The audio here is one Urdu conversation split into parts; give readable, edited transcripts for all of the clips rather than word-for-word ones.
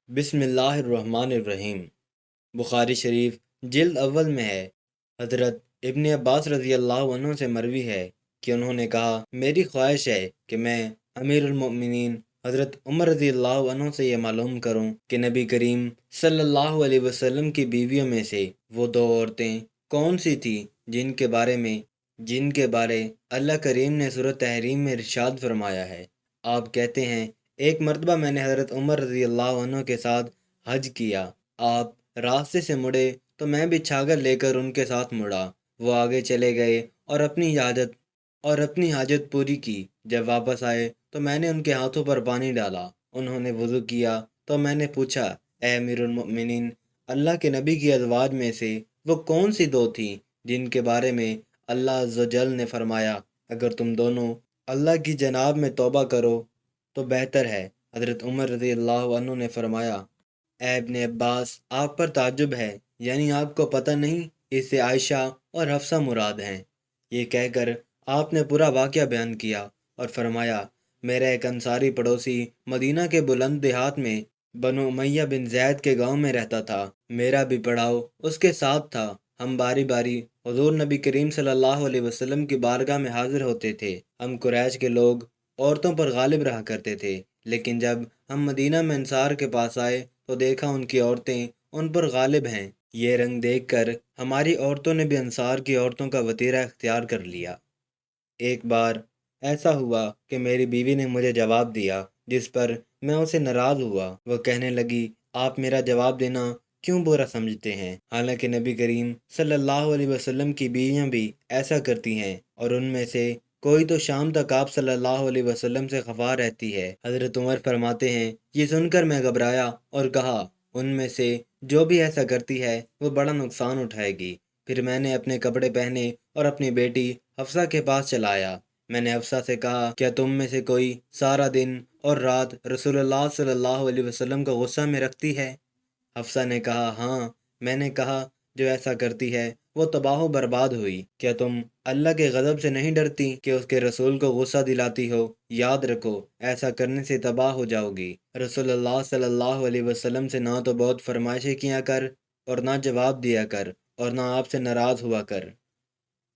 بسم اللہ الرحمن الرحیم۔ بخاری شریف جلد اول میں ہے، حضرت ابن عباس رضی اللہ عنہ سے مروی ہے کہ انہوں نے کہا، میری خواہش ہے کہ میں امیر المؤمنین حضرت عمر رضی اللہ عنہ سے یہ معلوم کروں کہ نبی کریم صلی اللہ علیہ وسلم کی بیویوں میں سے وہ دو عورتیں کون سی تھیں جن کے بارے اللہ کریم نے سورۃ تحریم میں ارشاد فرمایا ہے۔ آپ کہتے ہیں، ایک مرتبہ میں نے حضرت عمر رضی اللہ عنہ کے ساتھ حج کیا۔ آپ راستے سے مڑے تو میں بھی چھاگر لے کر ان کے ساتھ مڑا۔ وہ آگے چلے گئے اور اپنی حاجت پوری کی۔ جب واپس آئے تو میں نے ان کے ہاتھوں پر پانی ڈالا۔ انہوں نے وضو کیا تو میں نے پوچھا، اے امیر المؤمنین، اللہ کے نبی کی ازواج میں سے وہ کون سی دو تھیں جن کے بارے میں اللہ عز و جل نے فرمایا، اگر تم دونوں اللہ کی جناب میں توبہ کرو تو بہتر ہے۔ حضرت عمر رضی اللہ عنہ نے فرمایا، اے ابن عباس، آپ پر تعجب ہے، یعنی آپ کو پتہ نہیں، اس سے عائشہ اور حفصہ مراد ہیں۔ یہ کہہ کر آپ نے پورا واقعہ بیان کیا اور فرمایا، میرا ایک انصاری پڑوسی مدینہ کے بلند دیہات میں بنو امیہ بن زید کے گاؤں میں رہتا تھا۔ میرا بھی پڑاؤ اس کے ساتھ تھا۔ ہم باری باری حضور نبی کریم صلی اللہ علیہ وسلم کی بارگاہ میں حاضر ہوتے تھے۔ ہم قریش کے لوگ عورتوں پر غالب رہا کرتے تھے، لیکن جب ہم مدینہ میں انصار کے پاس آئے تو دیکھا ان کی عورتیں ان پر غالب ہیں۔ یہ رنگ دیکھ کر ہماری عورتوں نے بھی انصار کی عورتوں کا وطیرہ اختیار کر لیا۔ ایک بار ایسا ہوا کہ میری بیوی نے مجھے جواب دیا جس پر میں اسے ناراض ہوا۔ وہ کہنے لگی، آپ میرا جواب دینا کیوں برا سمجھتے ہیں؟ حالانکہ نبی کریم صلی اللہ علیہ وسلم کی بیویاں بھی ایسا کرتی ہیں، اور ان میں سے کوئی تو شام تک آپ صلی اللہ علیہ وسلم سے خفا رہتی ہے۔ حضرت عمر فرماتے ہیں، یہ سن کر میں گھبرایا اور کہا، ان میں سے جو بھی ایسا کرتی ہے وہ بڑا نقصان اٹھائے گی۔ پھر میں نے اپنے کپڑے پہنے اور اپنی بیٹی حفصہ کے پاس چلایا۔ میں نے حفصہ سے کہا، کیا تم میں سے کوئی سارا دن اور رات رسول اللہ صلی اللہ علیہ وسلم کو غصہ میں رکھتی ہے؟ حفصہ نے کہا، ہاں۔ میں نے کہا، جو ایسا کرتی ہے وہ تباہ و برباد ہوئی۔ کیا تم اللہ کے غضب سے نہیں ڈرتی کہ اس کے رسول کو غصہ دلاتی ہو؟ یاد رکھو، ایسا کرنے سے تباہ ہو جاؤ گی۔ رسول اللہ صلی اللہ علیہ وسلم سے نہ تو بہت فرمائشیں کیا کر اور نہ جواب دیا کر، اور نہ آپ سے ناراض ہوا کر،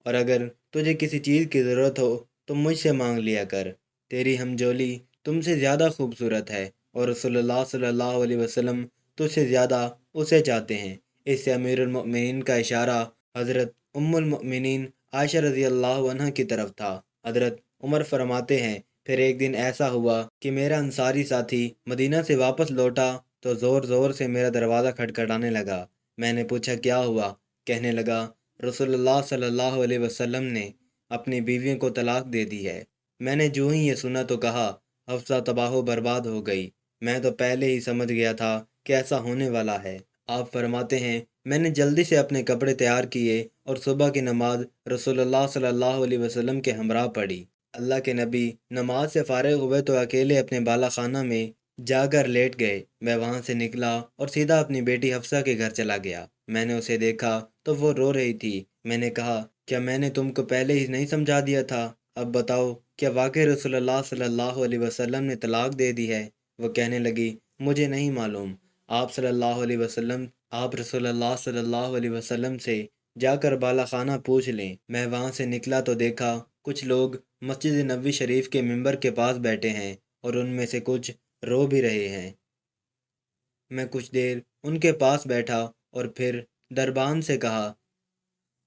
اور اگر تجھے کسی چیز کی ضرورت ہو تو مجھ سے مانگ لیا کر۔ تیری ہمجولی تم سے زیادہ خوبصورت ہے، اور رسول اللہ صلی اللہ علیہ وسلم تجھ سے زیادہ اسے چاہتے ہیں۔ اس سے امیر المؤمنین کا اشارہ حضرت ام المؤمنین عائشہ رضی اللہ عنہ کی طرف تھا۔ حضرت عمر فرماتے ہیں، پھر ایک دن ایسا ہوا کہ میرا انصاری ساتھی مدینہ سے واپس لوٹا تو زور زور سے میرا دروازہ کھٹکھٹانے لگا۔ میں نے پوچھا، کیا ہوا؟ کہنے لگا، رسول اللہ صلی اللہ علیہ وسلم نے اپنی بیویوں کو طلاق دے دی ہے۔ میں نے جو ہی یہ سنا تو کہا، حفصہ تباہ و برباد ہو گئی۔ میں تو پہلے ہی سمجھ گیا تھا کہ ایسا ہونے والا ہے۔ آپ فرماتے ہیں، میں نے جلدی سے اپنے کپڑے تیار کیے اور صبح کی نماز رسول اللہ صلی اللہ علیہ وسلم کے ہمراہ پڑھی۔ اللہ کے نبی نماز سے فارغ ہوئے تو اکیلے اپنے بالا خانہ میں جا کر لیٹ گئے۔ میں وہاں سے نکلا اور سیدھا اپنی بیٹی حفصہ کے گھر چلا گیا۔ میں نے اسے دیکھا تو وہ رو رہی تھی۔ میں نے کہا، کیا میں نے تم کو پہلے ہی نہیں سمجھا دیا تھا؟ اب بتاؤ، کیا واقعی رسول اللہ صلی اللہ علیہ وسلم نے طلاق دے دی ہے؟ وہ کہنے لگی، مجھے نہیں معلوم۔ آپ رسول اللہ صلی اللہ علیہ وسلم سے جا کر بالا خانہ پوچھ لیں۔ میں وہاں سے نکلا تو دیکھا کچھ لوگ مسجد نبوی شریف کے ممبر کے پاس بیٹھے ہیں، اور ان میں سے کچھ رو بھی رہے ہیں۔ میں کچھ دیر ان کے پاس بیٹھا اور پھر دربان سے کہا،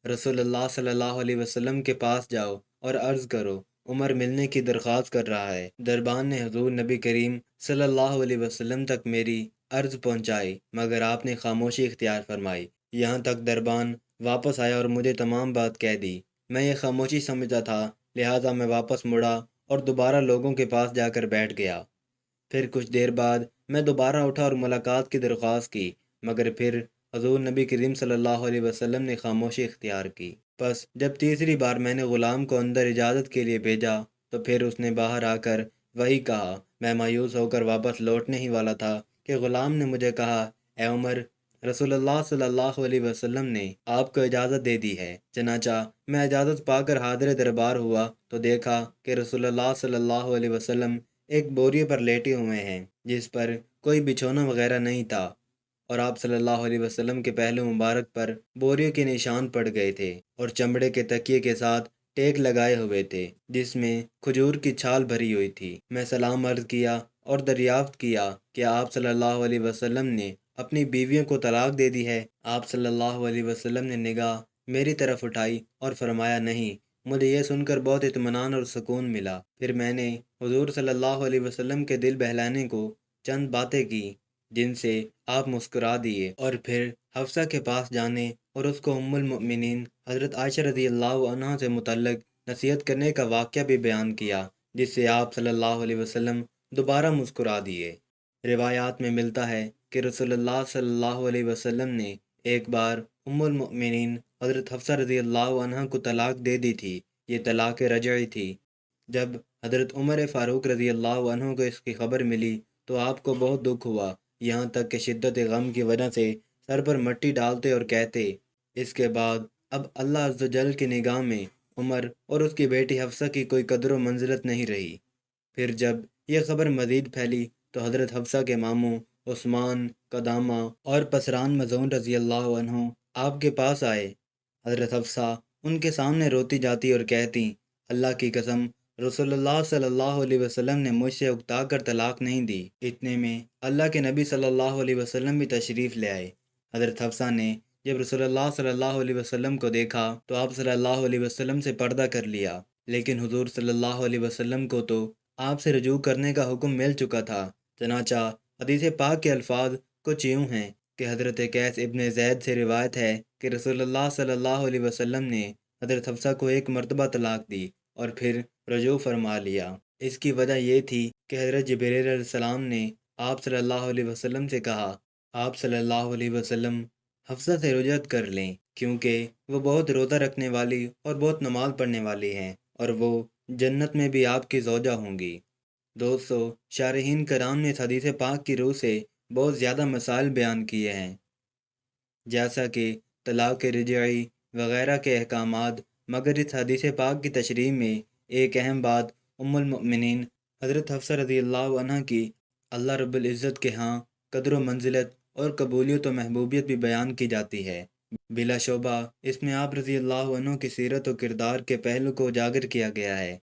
رسول اللہ صلی اللہ علیہ وسلم کے پاس جاؤ اور عرض کرو، عمر ملنے کی درخواست کر رہا ہے۔ دربان نے حضور نبی کریم صلی اللہ علیہ وسلم تک میری عرض پہنچائی، مگر آپ نے خاموشی اختیار فرمائی۔ یہاں تک دربان واپس آیا اور مجھے تمام بات کہہ دی۔ میں یہ خاموشی سمجھتا تھا، لہٰذا میں واپس مڑا اور دوبارہ لوگوں کے پاس جا کر بیٹھ گیا۔ پھر کچھ دیر بعد میں دوبارہ اٹھا اور ملاقات کی درخواست کی، مگر پھر حضور نبی کریم صلی اللہ علیہ وسلم نے خاموشی اختیار کی۔ پس جب تیسری بار میں نے غلام کو اندر اجازت کے لیے بھیجا تو پھر اس نے باہر آ کر وہی کہا۔ میں مایوس ہو کر واپس لوٹنے ہی والا تھا کہ غلام نے مجھے کہا، اے عمر، رسول اللہ صلی اللہ علیہ وسلم نے آپ کو اجازت دے دی ہے۔ چنانچہ میں اجازت پا کر حاضر دربار ہوا تو دیکھا کہ رسول اللہ صلی اللہ علیہ وسلم ایک بوریے پر لیٹے ہوئے ہیں جس پر کوئی بچھونا وغیرہ نہیں تھا اور آپ صلی اللہ علیہ وسلم کے پہلو مبارک پر بوریوں کے نشان پڑ گئے تھے اور چمڑے کے تکیے کے ساتھ ٹیک لگائے ہوئے تھے جس میں کھجور کی چھال بھری ہوئی تھی۔ میں سلام عرض کیا اور دریافت کیا کہ آپ صلی اللہ علیہ وسلم نے اپنی بیویوں کو طلاق دے دی ہے؟ آپ صلی اللہ علیہ وسلم نے نگاہ میری طرف اٹھائی اور فرمایا نہیں۔ مجھے یہ سن کر بہت اطمینان اور سکون ملا۔ پھر میں نے حضور صلی اللہ علیہ وسلم کے دل بہلانے کو چند باتیں کی جن سے آپ مسکرا دیے اور پھر حفصہ کے پاس جانے اور اس کو ام المؤمنین حضرت عائشہ رضی اللہ عنہا سے متعلق نصیحت کرنے کا واقعہ بھی بیان کیا، جس سے آپ صلی اللہ علیہ وسلم دوبارہ مسکرا دیے۔ روایات میں ملتا ہے کہ رسول اللہ صلی اللہ علیہ وسلم نے ایک بار ام المؤمنین حضرت حفصہ رضی اللہ عنہا کو طلاق دے دی تھی۔ یہ طلاق رجعی تھی۔ جب حضرت عمر فاروق رضی اللہ عنہ کو اس کی خبر ملی تو آپ کو بہت دکھ ہوا، یہاں تک کہ شدت غم کی وجہ سے سر پر مٹی ڈالتے اور کہتے، اس کے بعد اب اللہ عز و جل کی نگاہ میں عمر اور اس کی بیٹی حفصہ کی کوئی قدر و منزلت نہیں رہی۔ پھر جب یہ خبر مزید پھیلی تو حضرت حفصہ کے ماموں عثمان، قدامہ اور پسران مظعون رضی اللہ عنہ آپ کے پاس آئے۔ حضرت حفصہ ان کے سامنے روتی جاتی اور کہتی، اللہ کی قسم، رسول اللہ صلی اللہ علیہ وسلم نے مجھ سے اکتا کر طلاق نہیں دی۔ اتنے میں اللہ کے نبی صلی اللہ علیہ وسلم بھی تشریف لے آئے۔ حضرت حفصہ نے جب رسول اللہ صلی اللہ علیہ وسلم کو دیکھا تو آپ صلی اللہ علیہ وسلم سے پردہ کر لیا، لیکن حضور صلی اللہ علیہ وسلم کو تو آپ سے رجوع کرنے کا حکم مل چکا تھا۔ چنانچہ حدیث پاک کے الفاظ کچھ یوں ہیں کہ حضرت قیس ابن زید سے روایت ہے کہ رسول اللہ صلی اللہ علیہ وسلم نے حضرت حفصہ کو ایک مرتبہ طلاق دی اور پھر رجوع فرما لیا۔ اس کی وجہ یہ تھی کہ حضرت جبریل علیہ السلام نے آپ صلی اللہ علیہ وسلم سے کہا، آپ صلی اللہ علیہ وسلم حفصہ سے رجعت کر لیں کیونکہ وہ بہت روزہ رکھنے والی اور بہت نماز پڑھنے والی ہیں اور وہ جنت میں بھی آپ کی زوجہ ہوں گی۔ دوستو، شارحین کرام نے اس حدیث پاک کی روح سے بہت زیادہ مسائل بیان کیے ہیں، جیسا کہ طلاق رجعی وغیرہ کے احکامات، مگر اس حدیث پاک کی تشریح میں ایک اہم بات ام المؤمنین حضرت حفصہ رضی اللہ عنہ کی اللہ رب العزت کے ہاں قدر و منزلت اور قبولیت و محبوبیت بھی بیان کی جاتی ہے۔ بلا شبہ اس میں آپ رضی اللہ عنہ کی سیرت و کردار کے پہلو کو اجاگر کیا گیا ہے۔